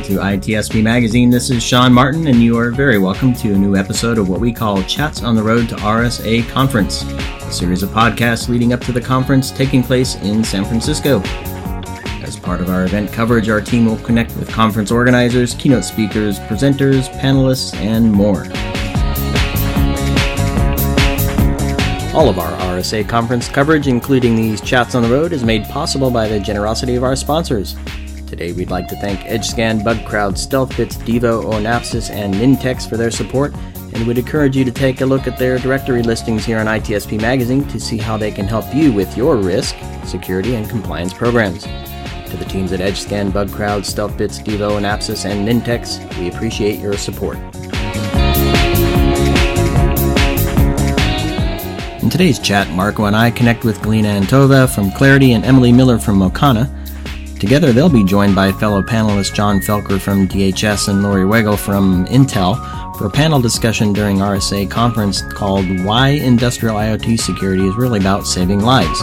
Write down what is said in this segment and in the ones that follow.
to ITSP Magazine. This is Sean Martin, and you are very welcome to a new episode of what we call Chats on the Road to RSA Conference, a series of podcasts leading up to the conference taking place in San Francisco. As part of our event coverage, our team will connect with conference organizers, keynote speakers, presenters, panelists, and more. All of our RSA Conference coverage, including these Chats on the Road, is made possible by the generosity of our sponsors. Today, we'd like to thank EdgeScan, BugCrowd, StealthBits, Devo, Onapsis, and Nintex for their support, and would encourage you to take a look at their directory listings here on ITSP Magazine to see how they can help you with your risk, security, and compliance programs. To the teams at EdgeScan, BugCrowd, StealthBits, Devo, Onapsis, and Nintex, we appreciate your support. In today's chat, Marco and I connect with Galina Antova from Claroty and Emily Miller from Mocana. Together, they'll be joined by fellow panelists John Felker from DHS and Lorie Wigle from Intel for a panel discussion during RSA Conference called Why Industrial IoT Security is Really About Saving Lives.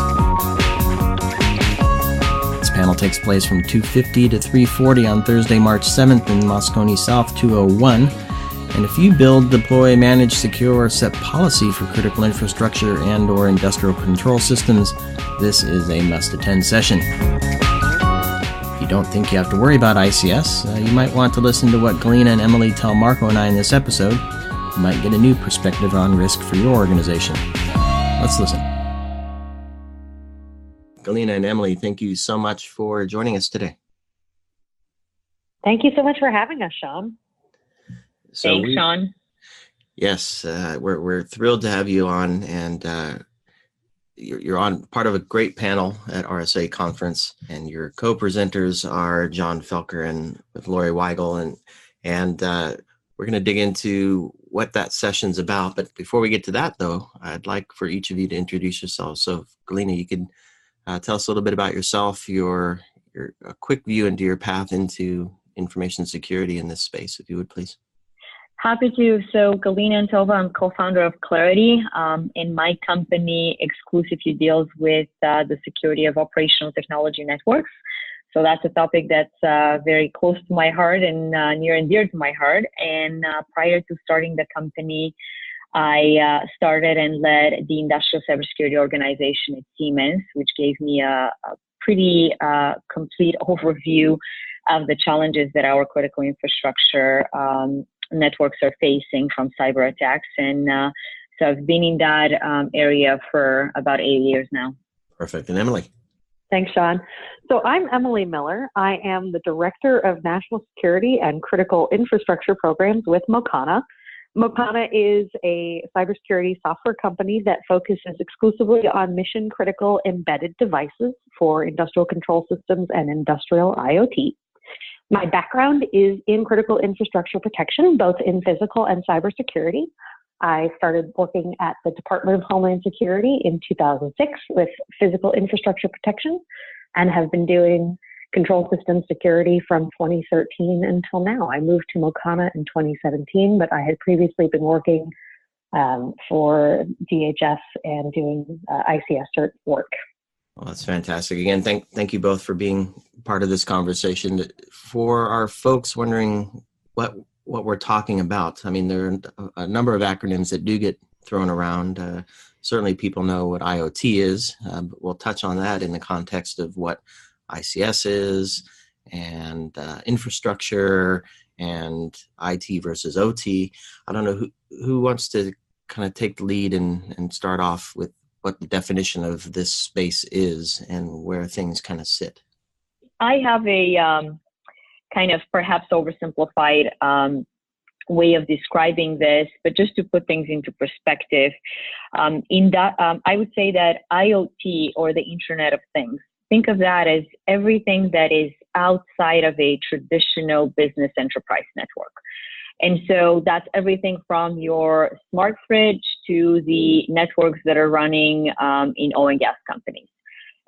This panel takes place from 2:50 to 3:40 on Thursday, March 7th in Moscone South 201. And if you build, deploy, manage, secure, or set policy for critical infrastructure and or industrial control systems, this is a must-attend session. If you don't think you have to worry about ICS, you might want to listen to what Galina and Emily tell Marco and I in this episode. You might get a new perspective on risk for your organization. Let's listen. Galina and Emily, thank you so much for joining us today. Thank you so much for having us, Sean. Thanks, Sean. Yes, we're thrilled to have you on, and you're on part of a great panel at RSA Conference, and your co-presenters are John Felker and with Lorie Wigle, and we're going to dig into what that session's about. But before we get to that, though, I'd like for each of you to introduce yourselves. So, Galina, you could tell us a little bit about yourself, your a quick view into your path into information security in this space, if you would, please. Happy to. So Galina Antova, I'm co-founder of Claroty. In my company exclusively deals with the security of operational technology networks. So that's a topic that's very close to my heart and near and dear to my heart. And prior to starting the company, I started and led the industrial cybersecurity organization at Siemens, which gave me a pretty complete overview of the challenges that our critical infrastructure networks are facing from cyber attacks. And so I've been in that area for about 8 years now. Perfect. And Emily? Thanks, Sean. So I'm Emily Miller. I am the Director of National Security and Critical Infrastructure Programs with Mocana. Mocana is a cybersecurity software company that focuses exclusively on mission-critical embedded devices for industrial control systems and industrial IoT. My background is in critical infrastructure protection, both in physical and cybersecurity. I started working at the Department of Homeland Security in 2006 with physical infrastructure protection and have been doing control system security from 2013 until now. I moved to Mocana in 2017, but I had previously been working for DHS and doing ICS cert work. Well, that's fantastic. Again, thank you both for being part of this conversation. For our folks wondering what we're talking about, I mean, there are a number of acronyms that do get thrown around. Certainly people know what IoT is, but we'll touch on that in the context of what ICS is and infrastructure and IT versus OT. I don't know who wants to kind of take the lead and start off with what the definition of this space is and where things kind of sit. I have a kind of perhaps oversimplified way of describing this, but just to put things into perspective, I would say that IoT, or the Internet of Things, think of that as everything that is outside of a traditional business enterprise network. And so that's everything from your smart fridge to the networks that are running in oil and gas companies.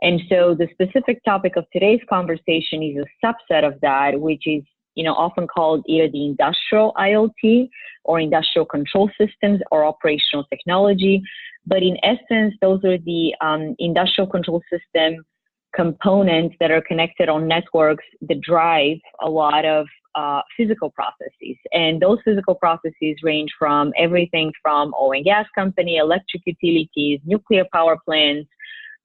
And so the specific topic of today's conversation is a subset of that, which is, often called either the industrial IoT or industrial control systems or operational technology. But in essence, those are the industrial control system components that are connected on networks that drive a lot of physical processes. And those physical processes range from everything from oil and gas company, electric utilities, nuclear power plants,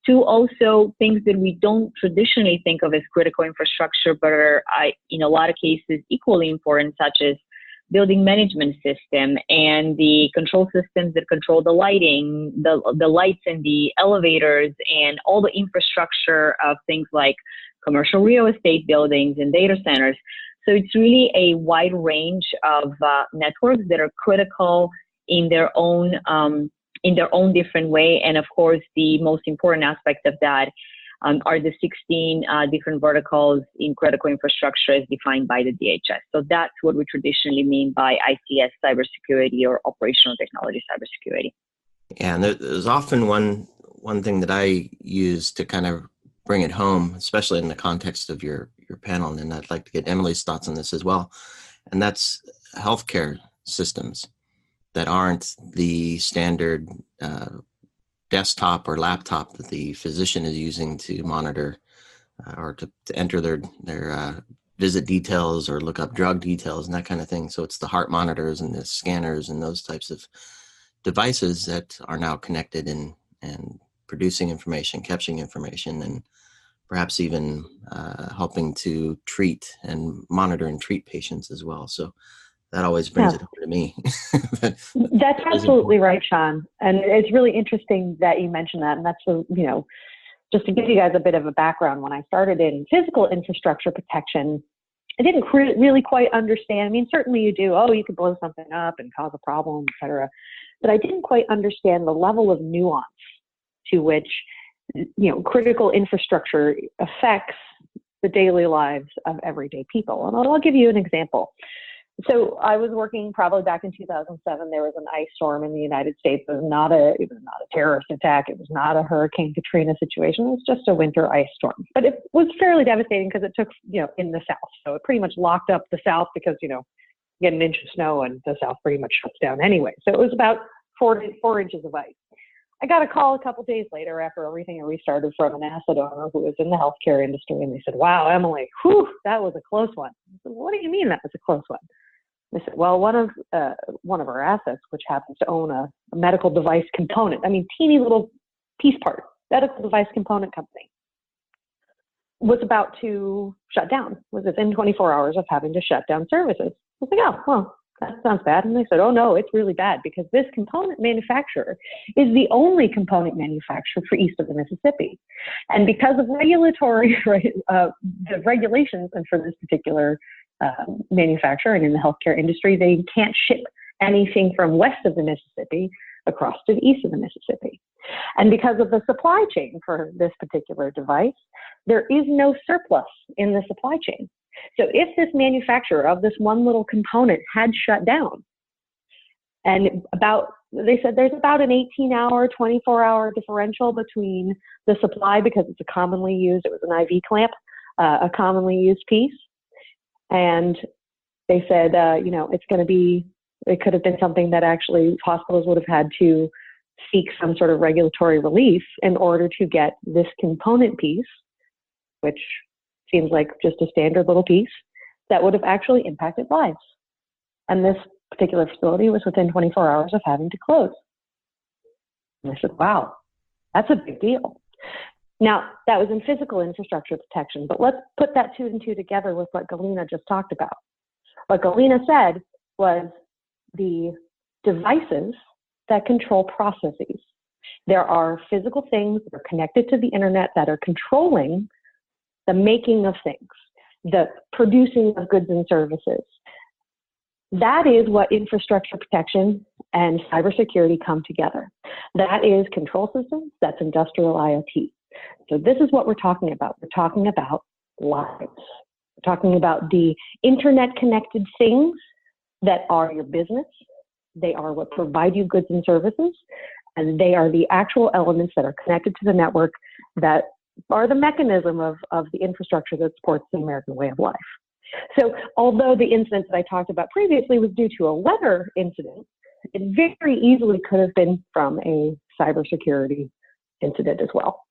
to also things that we don't traditionally think of as critical infrastructure, but are in a lot of cases equally important, such as building management system and the control systems that control the lighting, the lights in the elevators, and all the infrastructure of things like commercial real estate buildings and data centers. So it's really a wide range of networks that are critical in their own different way. And of course, the most important aspect of that are the 16 different verticals in critical infrastructure as defined by the DHS. So that's what we traditionally mean by ICS cybersecurity, or operational technology cybersecurity. Yeah, and there's often one thing that I use to kind of bring it home, especially in the context of your panel, and I'd like to get Emily's thoughts on this as well, and that's healthcare systems that aren't the standard desktop or laptop that the physician is using to monitor or to enter their visit details or look up drug details and that kind of thing. So it's the heart monitors and the scanners and those types of devices that are now connected and producing information, capturing information, and perhaps even helping to treat and monitor and treat patients as well. So that always brings it home to me. That's absolutely right, Sean. And it's really interesting that you mentioned that. And that's, just to give you guys a bit of a background, when I started in physical infrastructure protection, I didn't really quite understand. I mean, certainly you do, you could blow something up and cause a problem, et cetera. But I didn't quite understand the level of nuance to which, critical infrastructure affects the daily lives of everyday people. And I'll give you an example. So I was working probably back in 2007. There was an ice storm in the United States. It was not a terrorist attack. It was not a Hurricane Katrina situation. It was just a winter ice storm. But it was fairly devastating because it took, in the South. So it pretty much locked up the South because, you get an inch of snow and the South pretty much shuts down anyway. So it was about 4 inches of ice. I got a call a couple days later after everything restarted from an asset owner who was in the healthcare industry. And they said, "Wow, Emily, that was a close one." I said, "What do you mean that was a close one?" They said, "Well, one of our assets, which happens to own a medical device component, teeny little piece part, medical device component company, was about to shut down, was within 24 hours of having to shut down services." I was like, "Oh, well, that sounds bad." And they said, "Oh, no, it's really bad because this component manufacturer is the only component manufacturer for east of the Mississippi. And because of regulatory, the regulations and for this particular manufacturer and in the healthcare industry, they can't ship anything from west of the Mississippi across to the east of the Mississippi. And because of the supply chain for this particular device, there is no surplus in the supply chain. So if this manufacturer of this one little component had shut down, and they said there's about an 18-hour, 24-hour differential between the supply because it's a commonly used, it was an IV clamp, a commonly used piece. And they said, it's going to be, it could have been something that actually hospitals would have had to seek some sort of regulatory relief in order to get this component piece, which seems like just a standard little piece, that would have actually impacted lives. And this particular facility was within 24 hours of having to close. And I said, wow, that's a big deal. Now, that was in physical infrastructure protection, but let's put that 2 and 2 together with what Galina just talked about. What Galina said was the devices that control processes. There are physical things that are connected to the internet that are controlling the making of things, the producing of goods and services. That is what infrastructure protection and cybersecurity come together. That is control systems, that's industrial IoT. So this is what we're talking about. We're talking about lives. We're talking about the internet connected things that are your business. They are what provide you goods and services, and they are the actual elements that are connected to the network that are the mechanism of the infrastructure that supports the American way of life. So although the incident that I talked about previously was due to a weather incident, it very easily could have been from a cybersecurity incident as well.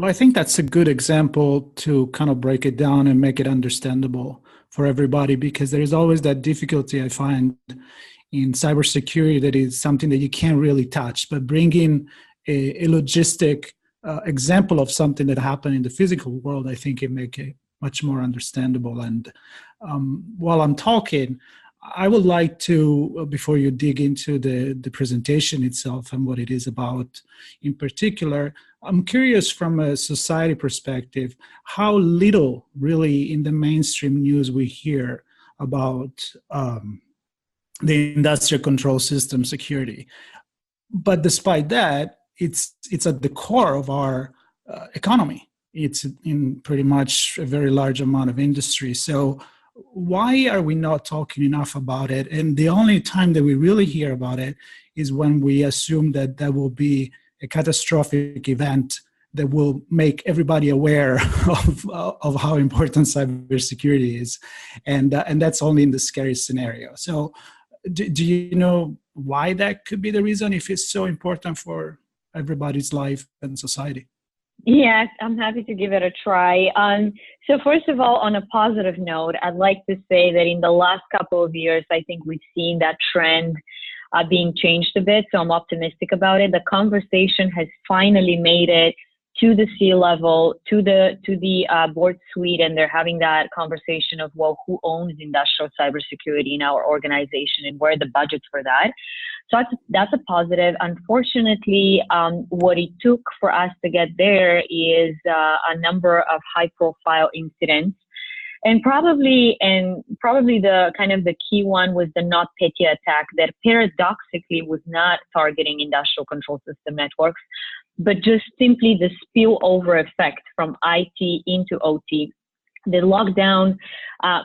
Well, I think that's a good example to kind of break it down and make it understandable for everybody, because there is always that difficulty I find in cybersecurity that is something that you can't really touch, but bringing a logistic example of something that happened in the physical world, I think it make it much more understandable. And while I'm talking, I would like to, before you dig into the presentation itself and what it is about in particular, I'm curious from a society perspective, how little really in the mainstream news we hear about the industrial control system security. But despite that, it's at the core of our economy. It's in pretty much a very large amount of industry. So why are we not talking enough about it? And the only time that we really hear about it is when we assume that there will be a catastrophic event that will make everybody aware of how important cybersecurity is. And that's only in the scariest scenario. So do you know why that could be the reason, if it's so important for everybody's life and society? Yes, I'm happy to give it a try. So first of all, on a positive note, I'd like to say that in the last couple of years, I think we've seen that trend being changed a bit. So I'm optimistic about it. The conversation has finally made it to the C-level, to the board suite, and they're having that conversation of, well, who owns industrial cybersecurity in our organization and where are the budgets for that? So that's a positive. Unfortunately, what it took for us to get there is a number of high-profile incidents. And probably the kind of the key one was the NotPetya attack that paradoxically was not targeting industrial control system networks, but just simply the spillover effect from IT into OT. They locked down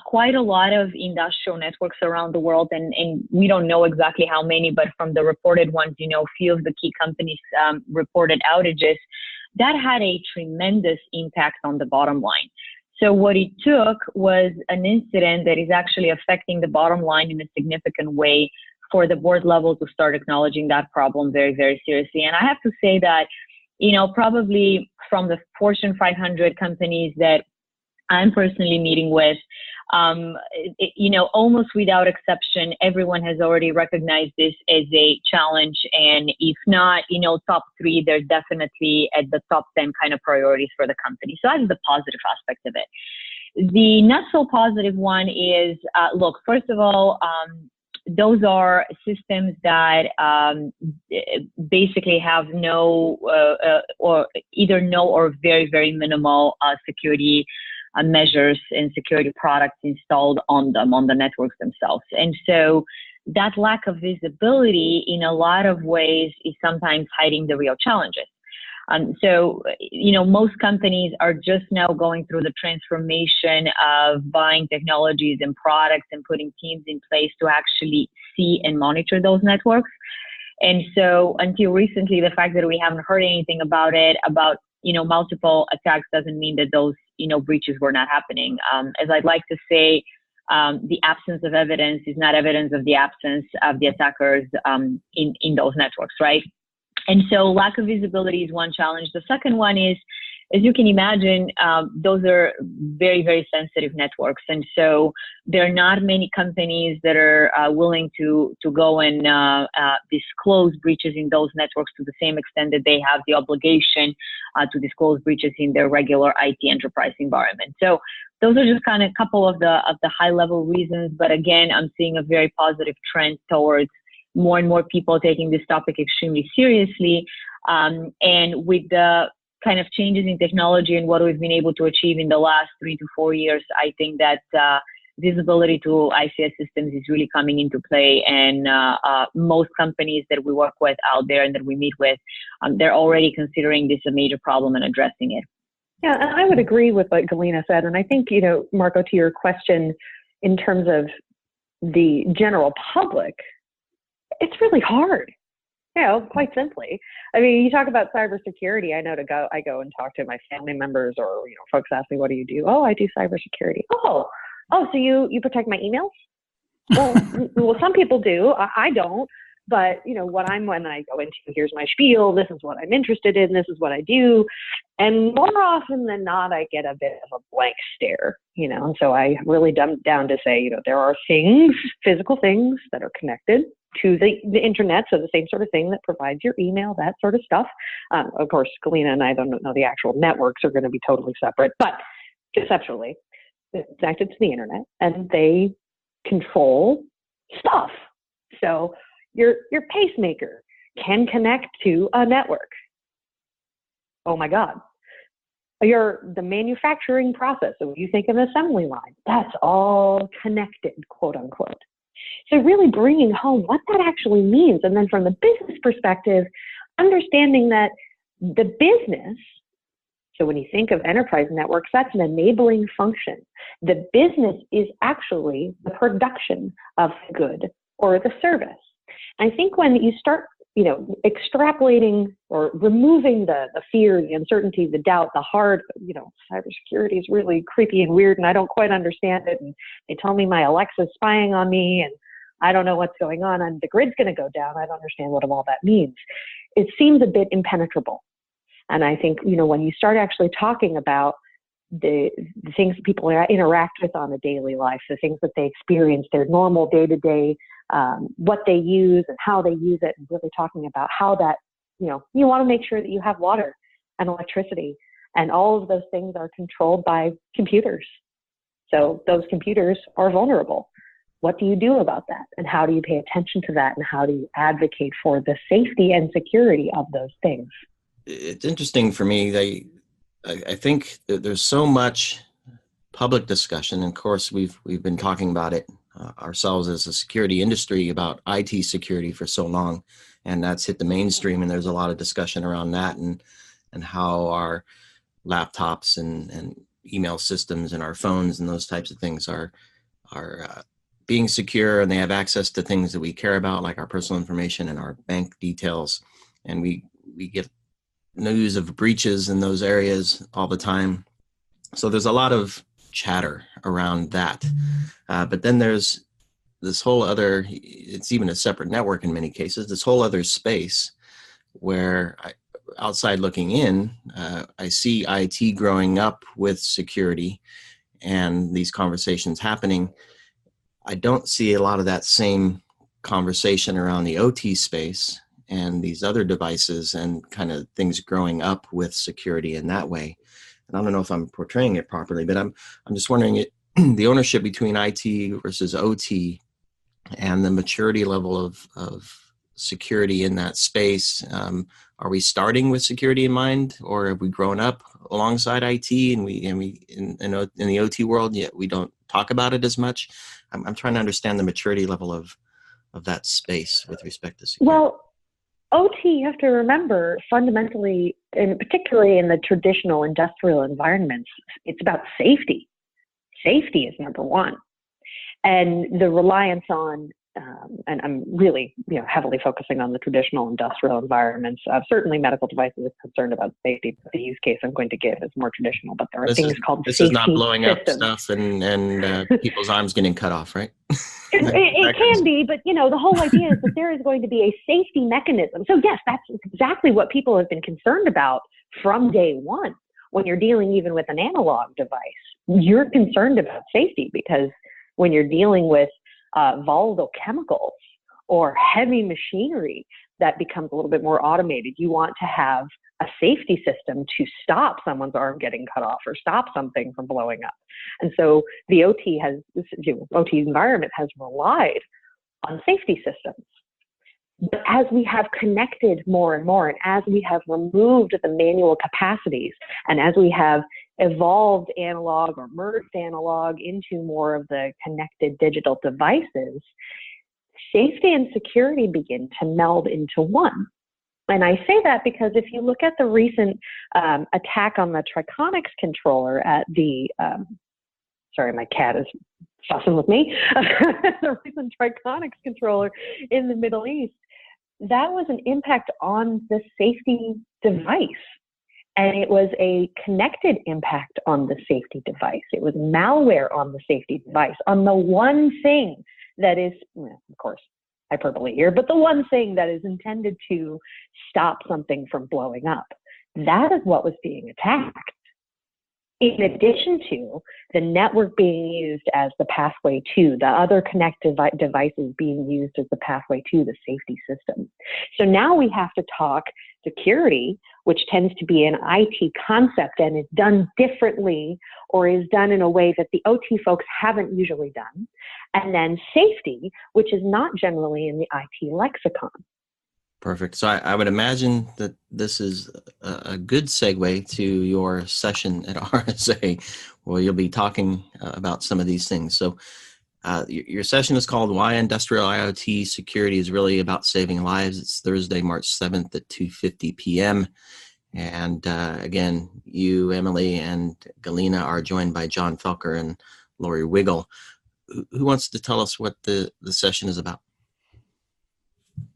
quite a lot of industrial networks around the world, and we don't know exactly how many, but from the reported ones, a few of the key companies reported outages. That had a tremendous impact on the bottom line. So what it took was an incident that is actually affecting the bottom line in a significant way for the board level to start acknowledging that problem very, very seriously. And I have to say that, probably from the Fortune 500 companies that I'm personally meeting with, almost without exception, everyone has already recognized this as a challenge. And if not, top 3, they're definitely at the top 10 kind of priorities for the company. So that's the positive aspect of it. The not so positive one is, look, first of all, those are systems that basically have no or either no or very, very minimal security measures and security products installed on them, on the networks themselves. And so that lack of visibility in a lot of ways is sometimes hiding the real challenges. So, most companies are just now going through the transformation of buying technologies and products and putting teams in place to actually see and monitor those networks. And so until recently, the fact that we haven't heard anything about it, about, multiple attacks doesn't mean that those, breaches were not happening. As I'd like to say, the absence of evidence is not evidence of the absence of the attackers in those networks, right? And so lack of visibility is one challenge. The second one is, as you can imagine, those are very, very sensitive networks. And so there are not many companies that are willing to go and disclose breaches in those networks to the same extent that they have the obligation to disclose breaches in their regular IT enterprise environment. So those are just kind of a couple of the high level reasons. But again, I'm seeing a very positive trend towards more and more people taking this topic extremely seriously. And with the kind of changes in technology and what we've been able to achieve in the last 3 to 4 years, I think that visibility to ICS systems is really coming into play. And most companies that we work with out there and that we meet with, they're already considering this a major problem and addressing it. Yeah, and I would agree with what Galina said. And I think, Marco, to your question, in terms of the general public, it's really hard, quite simply. I mean, you talk about cybersecurity. I go and talk to my family members, or, folks ask me, what do you do? Oh, I do cybersecurity. Oh, so you protect my emails? Well, some people do. I don't. But, when I go into, here's my spiel, this is what I'm interested in, this is what I do. And more often than not, I get a bit of a blank stare, and so I really dumbed down to say, there are things, physical things that are connected to the internet, so the same sort of thing that provides your email, that sort of stuff. Of course, Galina and I don't know the actual networks are going to be totally separate, but conceptually, it's connected to the internet, and they control stuff. So your pacemaker can connect to a network. Oh my God. The manufacturing process, so when you think of an assembly line, that's all connected, quote unquote. So really bringing home what that actually means. And then from the business perspective, understanding that the business, so when you think of enterprise networks, that's an enabling function. The business is actually the production of the good or the service. I think when you start extrapolating or removing the fear, the uncertainty, the doubt, the hard, cybersecurity is really creepy and weird and I don't quite understand it. And they tell me my Alexa's spying on me and I don't know what's going on and the grid's going to go down. I don't understand what all that means. It seems a bit impenetrable. And I think, when you start actually talking about the things that people interact with on a daily life, the things that they experience, their normal day-to-day, what they use and how they use it, and really talking about how that, you want to make sure that you have water and electricity, and all of those things are controlled by computers. So those computers are vulnerable. What do you do about that? And how do you pay attention to that? And how do you advocate for the safety and security of those things? It's interesting for me. I think that there's so much public discussion. And of course, we've been talking about it ourselves as a security industry about IT security for so long, and that's hit the mainstream. And there's a lot of discussion around that and how our laptops and email systems and our phones and those types of things are being secure, and they have access to things that we care about, like our personal information and our bank details. And we get news of breaches in those areas all the time. So there's a lot of chatter around that. But then there's this whole other, it's even a separate network in many cases, this whole other space where outside looking in, I see IT growing up with security and these conversations happening. I don't see a lot of that same conversation around the OT space and these other devices and kind of things growing up with security in that way. And I don't know if I'm portraying it properly, but I'm just wondering the ownership between IT versus OT and the maturity level of security in that space. Are we starting with security in mind, or have we grown up alongside IT and we in the OT world, yet we don't talk about it as much? I'm trying to understand the maturity level of that space with respect to security. Well, OT, you have to remember, fundamentally, and particularly in the traditional industrial environments, it's about safety. Safety is number one. And the reliance on, and I'm really heavily focusing on the traditional industrial environments. Certainly medical devices is concerned about safety, but the use case I'm going to give is more traditional. But there are things called safety systems. This is not blowing up stuff and people's arms getting cut off, right? It can be, but the whole idea is that there is going to be a safety mechanism. So yes, that's exactly what people have been concerned about from day one. When you're dealing even with an analog device, you're concerned about safety, because when you're dealing with volatile chemicals or heavy machinery that becomes a little bit more automated, you want to have a safety system to stop someone's arm getting cut off or stop something from blowing up. And so the OT environment has relied on safety systems. But as we have connected more and more, and as we have removed the manual capacities, and as we have evolved analog or merged analog into more of the connected digital devices, safety and security begin to meld into one. And I say that because if you look at the recent attack on the Triconics controller at the, sorry, my cat is fussing with me, the recent Triconics controller in the Middle East, that was an impact on the safety device. And it was a connected impact on the safety device. It was malware on the safety device, on the one thing that is, of course, hyperbole here, but the one thing that is intended to stop something from blowing up. That is what was being attacked. In addition to the network being used as the pathway to, the other connected devices being used as the pathway to the safety system. So now we have to talk security, which tends to be an IT concept and is done differently or is done in a way that the OT folks haven't usually done. And then safety, which is not generally in the IT lexicon. Perfect. So I would imagine that this is a good segue to your session at RSA, where you'll be talking about some of these things. So your session is called Why Industrial IoT Security is Really About Saving Lives. It's Thursday, March 7th at 2:50 p.m. And again, you, Emily, and Galina are joined by John Felker and Lorie Wigle. Who wants to tell us what the session is about?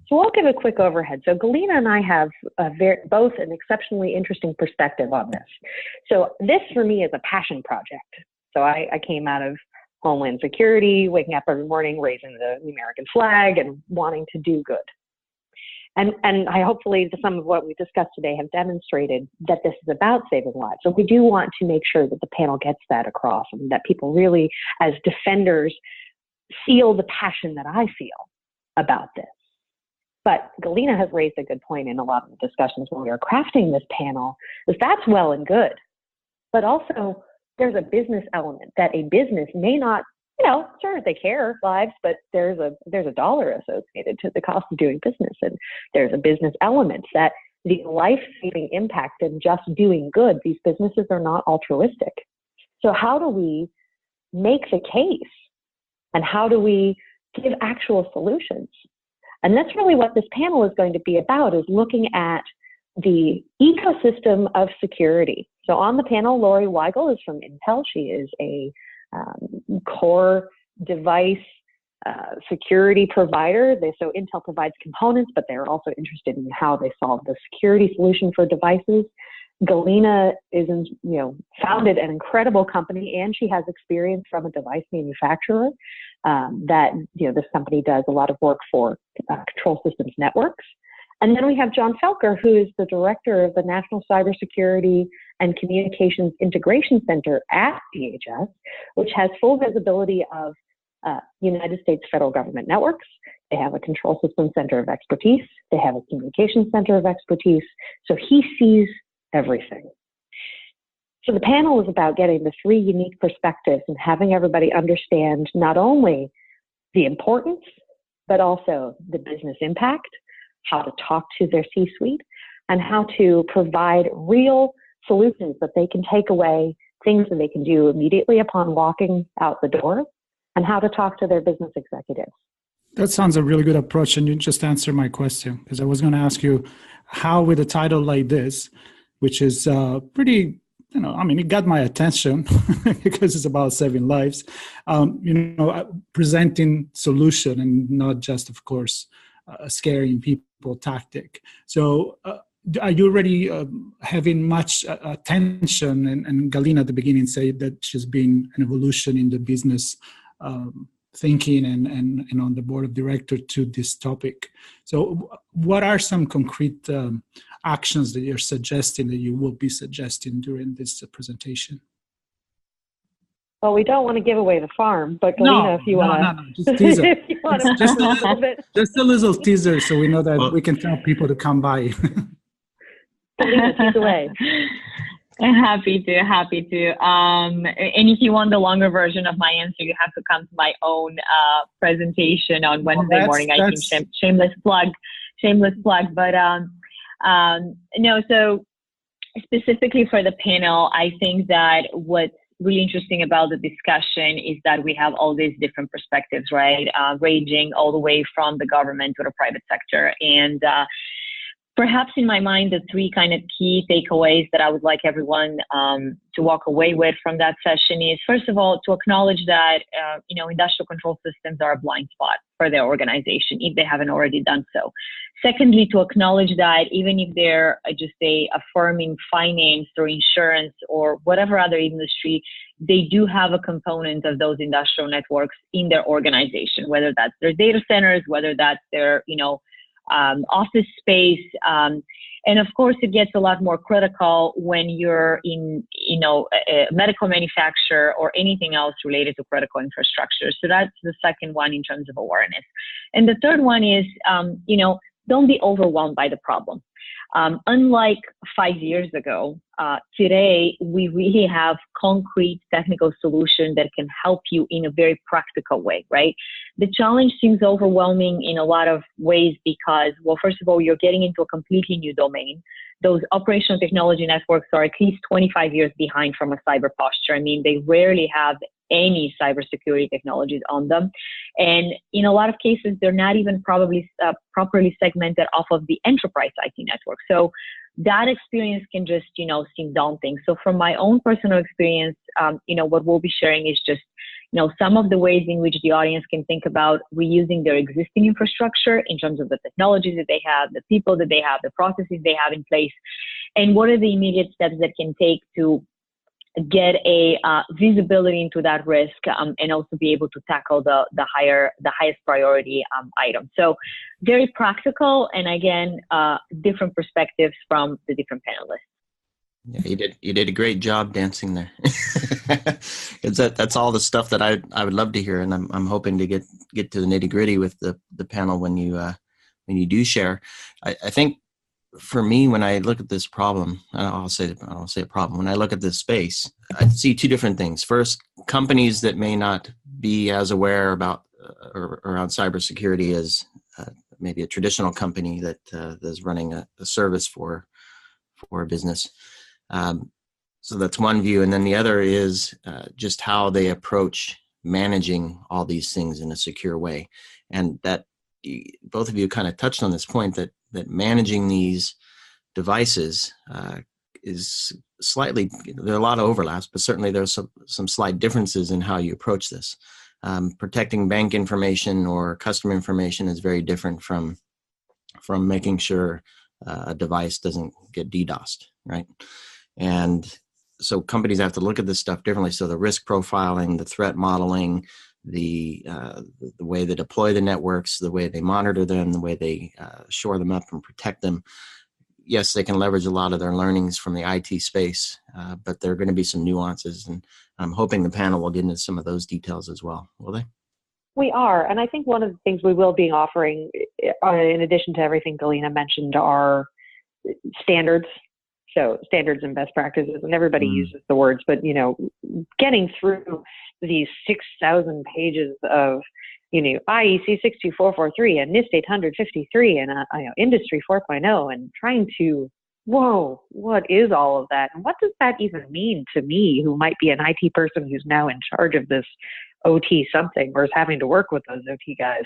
So I'll give a quick overhead. So Galina and I have both an exceptionally interesting perspective on this. So this for me is a passion project. So I came out of Homeland Security, waking up every morning, raising the American flag and wanting to do good. And I hopefully some of what we discussed today have demonstrated that this is about saving lives. So we do want to make sure that the panel gets that across and that people really, as defenders, feel the passion that I feel about this. But Galina has raised a good point in a lot of the discussions when we were crafting this panel, is that's well and good. But also, there's a business element that a business may not, sure, they care lives, but there's a dollar associated to the cost of doing business. And there's a business element that the life-saving impact and just doing good, these businesses are not altruistic. So how do we make the case? And how do we give actual solutions? And that's really what this panel is going to be about, is looking at the ecosystem of security. So on the panel, Lorie Wigle is from Intel. She is a core device security provider. So Intel provides components, but they're also interested in how they solve the security solution for devices. Galina founded an incredible company, and she has experience from a device manufacturer this company does a lot of work for control systems networks. And then we have John Felker, who is the director of the National Cybersecurity and Communications Integration Center at DHS, which has full visibility of United States federal government networks. They have a control system center of expertise. They have a communications center of expertise. So he sees everything. So the panel is about getting the three unique perspectives and having everybody understand not only the importance, but also the business impact, how to talk to their C-suite, and how to provide real solutions that they can take away, things that they can do immediately upon walking out the door, and how to talk to their business executives. That sounds a really good approach, and you just answered my question, because I was going to ask you how, with a title like this, which is pretty, it got my attention because it's about saving lives, presenting solution and not just, of course, scaring people tactic. So are you already having much attention? And Galina at the beginning said that she's been an evolution in the business thinking and on the board of directors to this topic. So what are some concrete actions that you're suggesting, that you will be suggesting during this presentation? Well, we don't want to give away the farm, but Galina, if you want to, just teaser. if you want to just a little bit, just a little teaser, so we know that we can tell people to come by. Galina, tease away. Happy to. And if you want the longer version of my answer, you have to come to my own presentation on Wednesday morning. I think shameless plug. But no. So specifically for the panel, I think that what's really interesting about the discussion is that we have all these different perspectives, right? Ranging all the way from the government to the private sector. And perhaps in my mind, the three kind of key takeaways that I would like everyone to walk away with from that session is, first of all, to acknowledge that, industrial control systems are a blind spot for their organization if they haven't already done so. Secondly, to acknowledge that even if they're just a firm in finance or insurance or whatever other industry, they do have a component of those industrial networks in their organization, whether that's their data centers, whether that's their, office space. And of course, it gets a lot more critical when you're in, a medical manufacturer or anything else related to critical infrastructure. So that's the second one in terms of awareness. And the third one is, don't be overwhelmed by the problem. Unlike 5 years ago, today we really have concrete technical solutions that can help you in a very practical way, right? The challenge seems overwhelming in a lot of ways because, well, first of all, you're getting into a completely new domain. Those operational technology networks are at least 25 years behind from a cyber posture. I mean, they rarely have any cybersecurity technologies on them. And in a lot of cases, they're not even probably properly segmented off of the enterprise IT network. So that experience can just, seem daunting. So from my own personal experience, what we'll be sharing is just, some of the ways in which the audience can think about reusing their existing infrastructure in terms of the technologies that they have, the people that they have, the processes they have in place, and what are the immediate steps that can take to get a visibility into that risk and also be able to tackle the highest priority item. So very practical, and again, different perspectives from the different panelists. Yeah, you did a great job dancing there. That's all the stuff that I would love to hear, and I'm hoping to get to the nitty gritty with the panel when you do share. I think for me, when I look at this problem, I'll say a problem. When I look at this space, I see two different things. First, companies that may not be as aware about around cybersecurity as maybe a traditional company that is running a service for a business. So that's one view. And then the other is just how they approach managing all these things in a secure way. And that both of you kind of touched on this point that managing these devices is slightly, there are a lot of overlaps, but certainly there's some slight differences in how you approach this. Protecting bank information or customer information is very different from making sure a device doesn't get DDoSed, right? And so companies have to look at this stuff differently. So the risk profiling, the threat modeling, the way they deploy the networks, the way they monitor them, the way they shore them up and protect them. Yes, they can leverage a lot of their learnings from the IT space, but there are going to be some nuances, and I'm hoping the panel will get into some of those details as well. Will they? We are, and I think one of the things we will be offering, in addition to everything Galina mentioned, are standards. So standards and best practices, and everybody uses the words, but getting through these 6,000 pages of IEC 62443 and NIST 853 and Industry 4.0, and trying to, what is all of that, and what does that even mean to me, who might be an IT person who's now in charge of this OT something, or is having to work with those OT guys?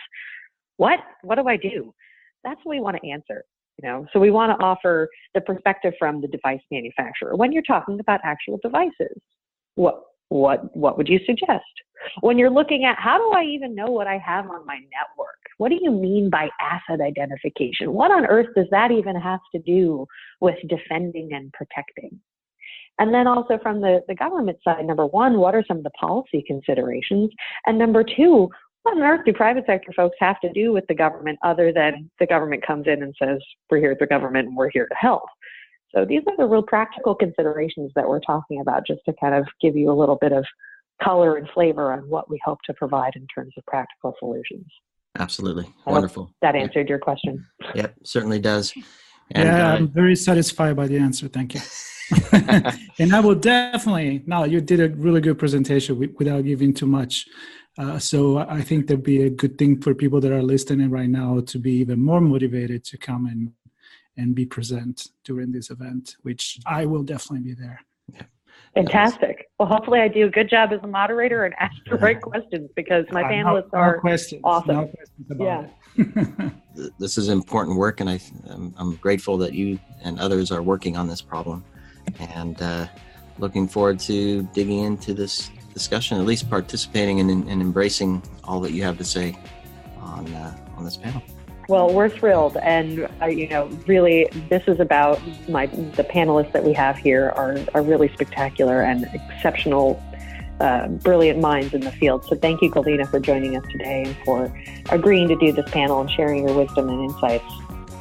What do I do? That's what we want to answer. So we want to offer the perspective from the device manufacturer. When you're talking about actual devices, what would you suggest? When you're looking at, how do I even know what I have on my network? What do you mean by asset identification? What on earth does that even have to do with defending and protecting? And then also from the government side, number one, what are some of the policy considerations? And number two, what on earth do private sector folks have to do with the government other than the government comes in and says, we're here at the government and we're here to help? So these are the real practical considerations that we're talking about, just to kind of give you a little bit of color and flavor on what we hope to provide in terms of practical solutions. Absolutely. Wonderful. That answered your question. Yep, certainly does. And, I'm very satisfied by the answer. Thank you. And I will definitely, you did a really good presentation without giving too much. So I think that'd be a good thing for people that are listening right now to be even more motivated to come and be present during this event, which I will definitely be there. Yeah. Fantastic. Well, hopefully I do a good job as a moderator and ask the right questions, because my panelists are awesome. No questions about it. This is important work, and I'm grateful that you and others are working on this problem, and looking forward to digging into this discussion, at least participating and embracing all that you have to say on this panel. Well, we're thrilled, and really, this is about the panelists that we have here are really spectacular and exceptional, brilliant minds in the field. So thank you, Galina, for joining us today and for agreeing to do this panel and sharing your wisdom and insights.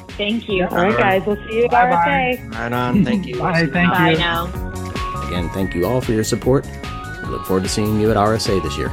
Thank you. All right, guys. We'll see you at RSA. Right on. Thank you. Bye. Thank Bye you. now. Again, thank you all for your support. We look forward to seeing you at RSA this year.